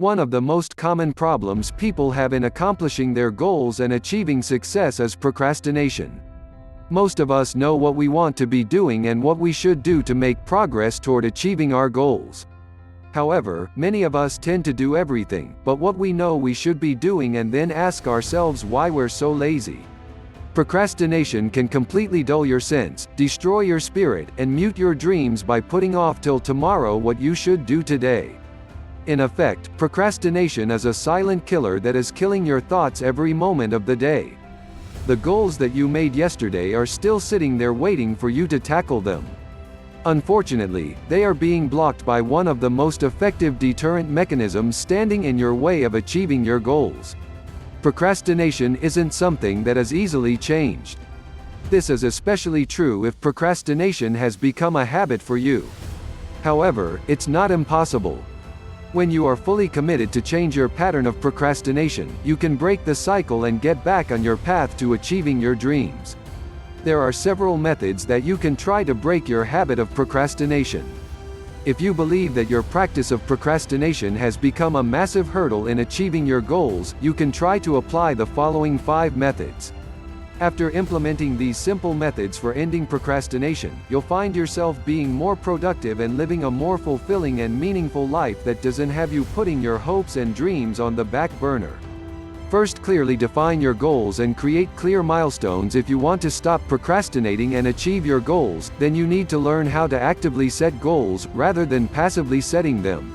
One of the most common problems people have in accomplishing their goals and achieving success is procrastination. Most of us know what we want to be doing and what we should do to make progress toward achieving our goals. However, many of us tend to do everything but what we know we should be doing and then ask ourselves why we're so lazy. Procrastination can completely dull your sense, destroy your spirit, and mute your dreams by putting off till tomorrow what you should do today. In effect, procrastination is a silent killer that is killing your thoughts every moment of the day. The goals that you made yesterday are still sitting there waiting for you to tackle them. Unfortunately, they are being blocked by one of the most effective deterrent mechanisms standing in your way of achieving your goals. Procrastination isn't something that is easily changed. This is especially true if procrastination has become a habit for you. However, it's not impossible. When you are fully committed to change your pattern of procrastination, you can break the cycle and get back on your path to achieving your dreams. There are several methods that you can try to break your habit of procrastination. If you believe that your practice of procrastination has become a massive hurdle in achieving your goals, you can try to apply the following 5 methods. After implementing these simple methods for ending procrastination, you'll find yourself being more productive and living a more fulfilling and meaningful life that doesn't have you putting your hopes and dreams on the back burner. First, clearly define your goals and create clear milestones. If you want to stop procrastinating and achieve your goals, then you need to learn how to actively set goals, rather than passively setting them.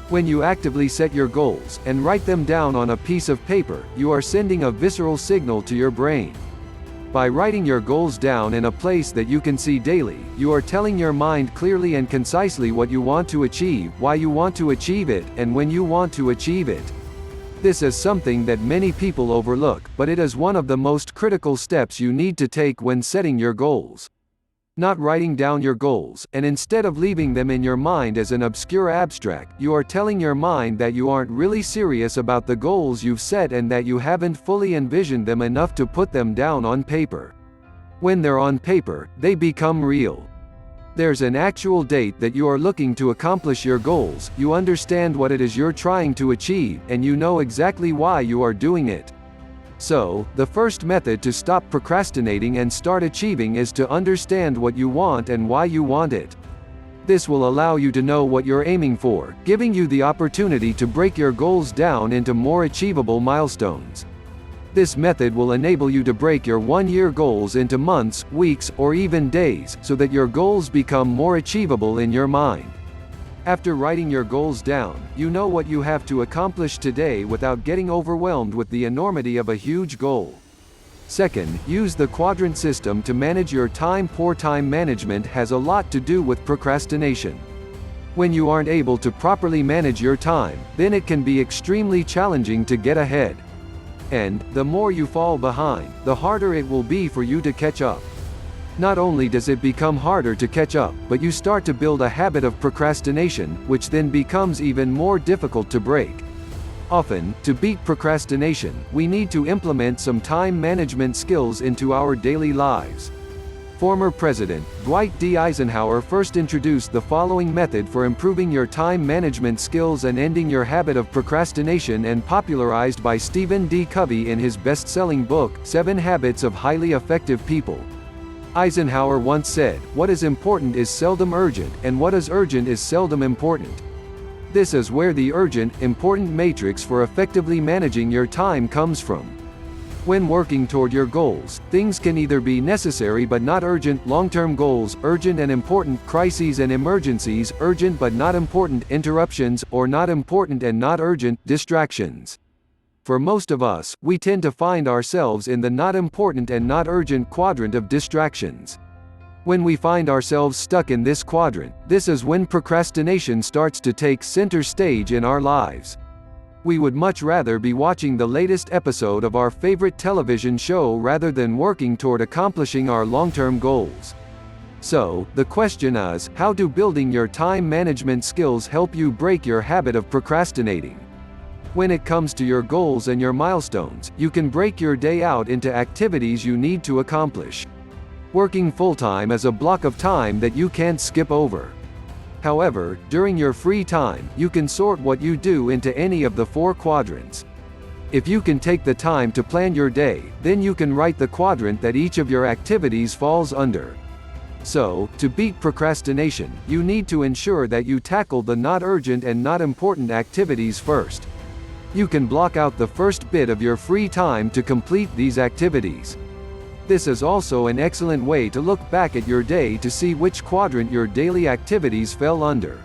When you actively set your goals, and write them down on a piece of paper, you are sending a visceral signal to your brain. By writing your goals down in a place that you can see daily, you are telling your mind clearly and concisely what you want to achieve, why you want to achieve it, and when you want to achieve it. This is something that many people overlook, but it is one of the most critical steps you need to take when setting your goals. Not writing down your goals, and instead of leaving them in your mind as an obscure abstract, you are telling your mind that you aren't really serious about the goals you've set and that you haven't fully envisioned them enough to put them down on paper. When they're on paper, they become real. There's an actual date that you are looking to accomplish your goals, you understand what it is you're trying to achieve, and you know exactly why you are doing it. So, the first method to stop procrastinating and start achieving is to understand what you want and why you want it. This will allow you to know what you're aiming for, giving you the opportunity to break your goals down into more achievable milestones. This method will enable you to break your one-year goals into months, weeks, or even days, so that your goals become more achievable in your mind. After writing your goals down, you know what you have to accomplish today without getting overwhelmed with the enormity of a huge goal. Second, use the quadrant system to manage your time. Poor time management has a lot to do with procrastination. When you aren't able to properly manage your time, then it can be extremely challenging to get ahead. And, the more you fall behind, the harder it will be for you to catch up. Not only does it become harder to catch up, but you start to build a habit of procrastination, which then becomes even more difficult to break. Often, to beat procrastination, we need to implement some time management skills into our daily lives. Former President Dwight D. Eisenhower first introduced the following method for improving your time management skills and ending your habit of procrastination, and popularized by Stephen D. Covey in his best-selling book, 7 Habits of Highly Effective People. Eisenhower once said, "What is important is seldom urgent, and what is urgent is seldom important." This is where the urgent-important matrix for effectively managing your time comes from. When working toward your goals, things can either be necessary but not urgent, long-term goals, urgent and important, crises and emergencies, urgent but not important, interruptions, or not important and not urgent, distractions. For most of us, we tend to find ourselves in the not important and not urgent quadrant of distractions. When we find ourselves stuck in this quadrant, this is when procrastination starts to take center stage in our lives. We would much rather be watching the latest episode of our favorite television show rather than working toward accomplishing our long-term goals. So, the question is, how do building your time management skills help you break your habit of procrastinating? When it comes to your goals and your milestones, you can break your day out into activities you need to accomplish. Working full-time is a block of time that you can't skip over. However, during your free time, you can sort what you do into any of the 4 quadrants. If you can take the time to plan your day, then you can write the quadrant that each of your activities falls under. So, to beat procrastination, you need to ensure that you tackle the not urgent and not important activities first. You can block out the first bit of your free time to complete these activities. This is also an excellent way to look back at your day to see which quadrant your daily activities fell under.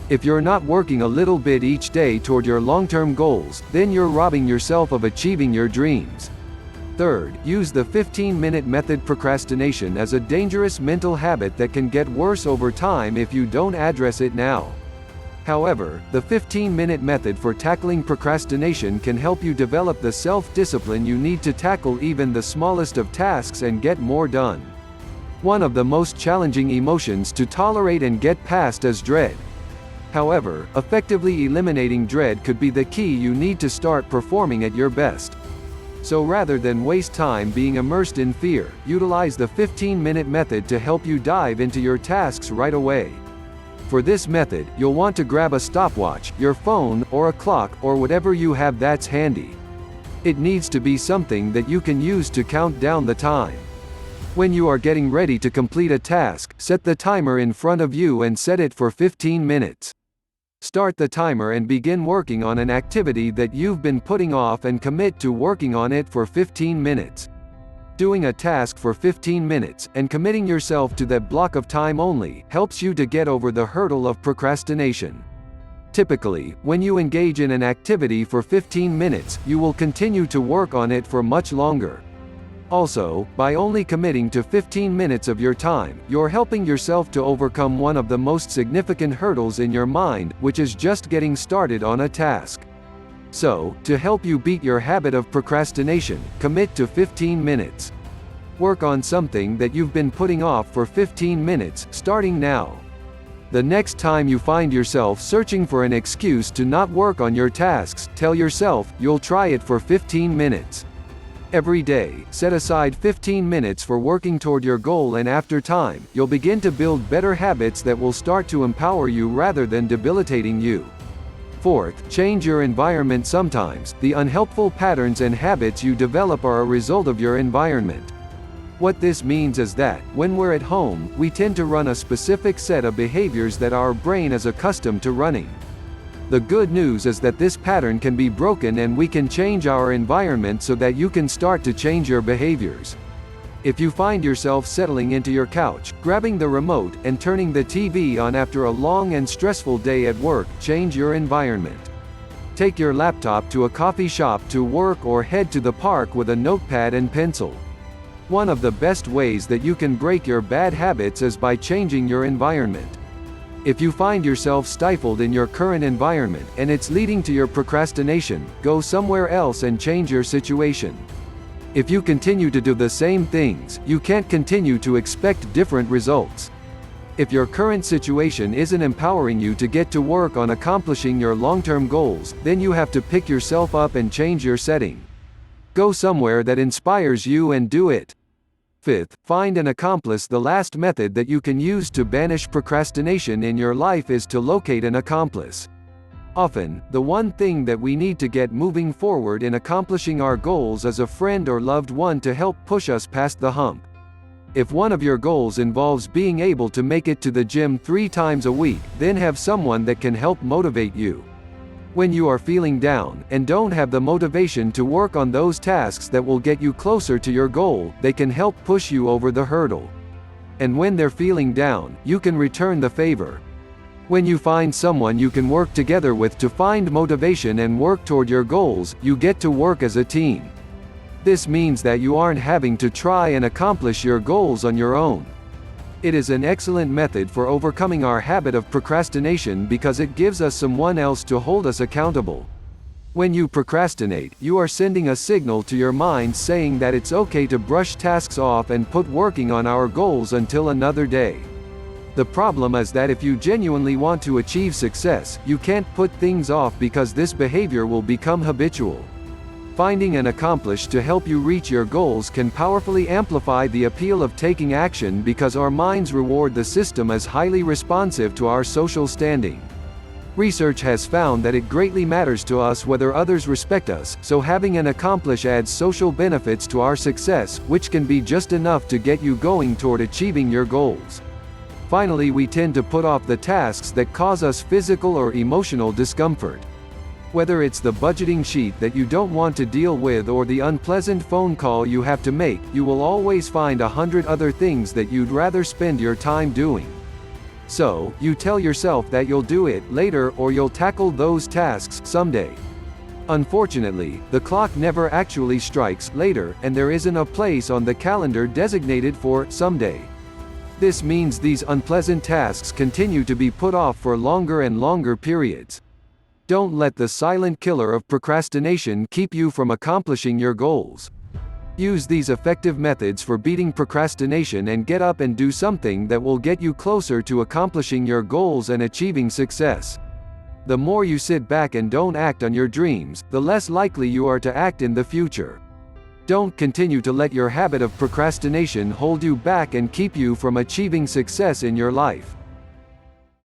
If you're not working a little bit each day toward your long-term goals, then you're robbing yourself of achieving your dreams. Third, use the 15-minute method. Procrastination is a dangerous mental habit that can get worse over time if you don't address it now. However, the 15-minute method for tackling procrastination can help you develop the self-discipline you need to tackle even the smallest of tasks and get more done. One of the most challenging emotions to tolerate and get past is dread. However, effectively eliminating dread could be the key you need to start performing at your best. So rather than waste time being immersed in fear, utilize the 15-minute method to help you dive into your tasks right away. For this method, you'll want to grab a stopwatch, your phone, or a clock, or whatever you have that's handy. It needs to be something that you can use to count down the time. When you are getting ready to complete a task, set the timer in front of you and set it for 15 minutes. Start the timer and begin working on an activity that you've been putting off and commit to working on it for 15 minutes. Doing a task for 15 minutes, and committing yourself to that block of time only, helps you to get over the hurdle of procrastination. Typically, when you engage in an activity for 15 minutes, you will continue to work on it for much longer. Also, by only committing to 15 minutes of your time, you're helping yourself to overcome one of the most significant hurdles in your mind, which is just getting started on a task. So, to help you beat your habit of procrastination, commit to 15 minutes. Work on something that you've been putting off for 15 minutes, starting now. The next time you find yourself searching for an excuse to not work on your tasks, tell yourself, you'll try it for 15 minutes. Every day, set aside 15 minutes for working toward your goal, and after time, you'll begin to build better habits that will start to empower you rather than debilitating you. Fourth, change your environment. Sometimes, the unhelpful patterns and habits you develop are a result of your environment. What this means is that, when we're at home, we tend to run a specific set of behaviors that our brain is accustomed to running. The good news is that this pattern can be broken and we can change our environment so that you can start to change your behaviors. If you find yourself settling into your couch, grabbing the remote, and turning the TV on after a long and stressful day at work, change your environment. Take your laptop to a coffee shop to work, or head to the park with a notepad and pencil. One of the best ways that you can break your bad habits is by changing your environment. If you find yourself stifled in your current environment, and it's leading to your procrastination, go somewhere else and change your situation. If you continue to do the same things, you can't continue to expect different results. If your current situation isn't empowering you to get to work on accomplishing your long-term goals, then you have to pick yourself up and change your setting. Go somewhere that inspires you and do it. Fifth, find an accomplice. The last method that you can use to banish procrastination in your life is to locate an accomplice. Often, the one thing that we need to get moving forward in accomplishing our goals is a friend or loved one to help push us past the hump. If one of your goals involves being able to make it to the gym 3 times a week, then have someone that can help motivate you. When you are feeling down, and don't have the motivation to work on those tasks that will get you closer to your goal, they can help push you over the hurdle. And when they're feeling down, you can return the favor. When you find someone you can work together with to find motivation and work toward your goals, you get to work as a team. This means that you aren't having to try and accomplish your goals on your own. It is an excellent method for overcoming our habit of procrastination because it gives us someone else to hold us accountable. When you procrastinate, you are sending a signal to your mind saying that it's okay to brush tasks off and put working on our goals until another day. The problem is that if you genuinely want to achieve success, you can't put things off because this behavior will become habitual. Finding an accomplice to help you reach your goals can powerfully amplify the appeal of taking action because our minds reward the system as highly responsive to our social standing. Research has found that it greatly matters to us whether others respect us, so having an accomplice adds social benefits to our success, which can be just enough to get you going toward achieving your goals. Finally, we tend to put off the tasks that cause us physical or emotional discomfort. Whether it's the budgeting sheet that you don't want to deal with or the unpleasant phone call you have to make, you will always find 100 other things that you'd rather spend your time doing. So, you tell yourself that you'll do it later or you'll tackle those tasks someday. Unfortunately, the clock never actually strikes later, and there isn't a place on the calendar designated for someday. This means these unpleasant tasks continue to be put off for longer and longer periods. Don't let the silent killer of procrastination keep you from accomplishing your goals. Use these effective methods for beating procrastination and get up and do something that will get you closer to accomplishing your goals and achieving success. The more you sit back and don't act on your dreams, the less likely you are to act in the future. Don't continue to let your habit of procrastination hold you back and keep you from achieving success in your life.